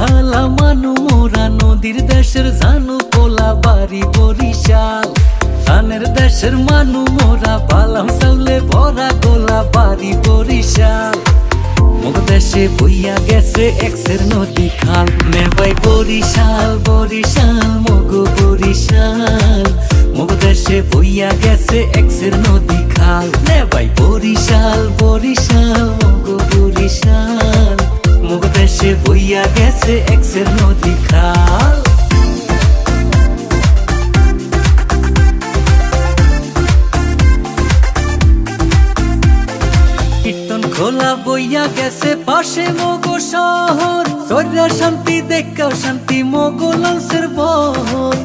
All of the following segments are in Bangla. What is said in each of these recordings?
হালা মানু মোরা নদীর দেশের জানু পোলা বাড়ি বরিশাল। ধানের দেশের মানু মোরা বালাম চাউলে ভরা গোলা বাড়ি বরিশাল। মোগ দেশে বইয়া গেছে এক্সের নদী খাল। নেবাই বরিশাল বরিশাল মোগ বরিশাল। মোগ দেশে বইয়া গেছে এক্সের নদী খাল। নেবাই বরিশাল বরিশাল মোগ বরিশাল। মোগ দেশে বইয়া গেছে এক্সের নদী খাল। কীর্তন খোলা বইয়া গেছে পাশে মোগ শহর। সৈরা শান্তি দেখাও শান্তি মোগ লঞ্চের বহর।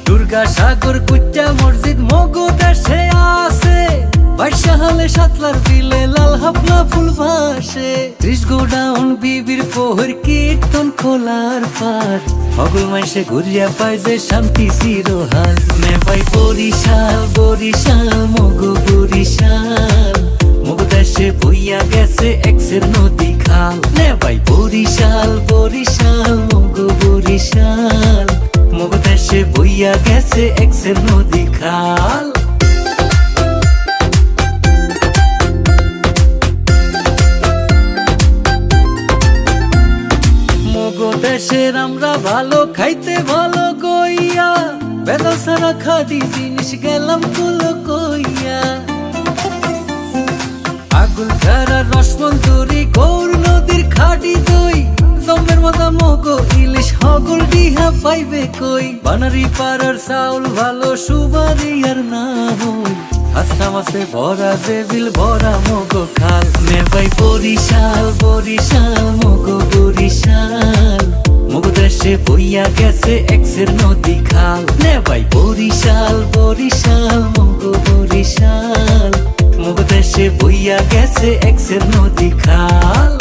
দুর্গা সাগর কুচ্চা মসজিদ মোগ দেশে আছে। বাইশাহালে সাতলার বিলে লাল হাফলা ফুল ভাসে। 30 গোডাউন বিবির পোহর কীর্তন খোলার পাট। মগল মাইসে ঘুরিয়া পায় যে শান্তি চিরহাল। নেবাই বরিশাল বরিশাল মোগ বরিশাল। মোগ দেশে বইয়া গেছে এক্সের নদী খাল। নেবাই বরিশাল বরিশাল মোগ বরিশাল। মোগ দেশে বইয়া গেছে এক্সের নদী খাল। দেশের আমরা ভালো খাইতে ভালো গইয়া। বেদা সারা খাদি জিনিস গেলাম কুলো কইয়া। আগুন ধারা রসমঞ্জুরি গৌর নদীর খাটি দই। জমের মাথা মোগ ইলিশ হগল ডিহা পাইবে কই। বানারি পাড়ার চাউল ভালো সুবারি আর না হই। হাসা মাসে ভরা যে বিল ভরা মোগ খাল। নেবাই বরিশাল বরিশাল মোগ বরিশাল। মোগ দেশে বইয়া গেছে এক্সের নদী খাল। নেবাই বরিশাল বরিশাল মোগ বরিশাল। মোগ দেশে বইয়া গেছে এক্সের নদী খাল।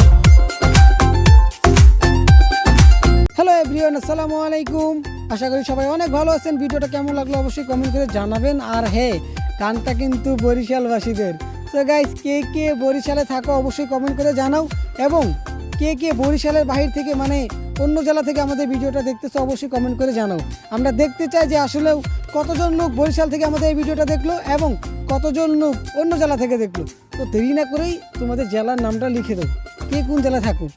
হ্যালো এভরিওয়ান, আসসালামু আলাইকুম। আশা করি সবাই অনেক ভালো আছেন। ভিডিওটা কেমন লাগলো অবশ্যই কমেন্ট করে জানাবেন। আর হ্যাঁ, গানটা কিন্তু বরিশালবাসীদের। সো গাইস, কে কে বরিশালে থাকো অবশ্যই কমেন্ট করে জানাও। এবং কে কে বরিশালের বাহির থেকে মানে অন্য জেলা থেকে আমাদের ভিডিওটা দেখতেছো অবশ্যই কমেন্ট করে জানাও। আমরা দেখতে চাই যে আসলেও কতজন লোক বরিশাল থেকে আমাদের এই ভিডিওটা দেখলো এবং কতজন লোক অন্য জেলা থেকে দেখলো। তো দেরি না করেই তোমাদের জেলার নামটা লিখে দাও, কে কোন জেলা থাকো।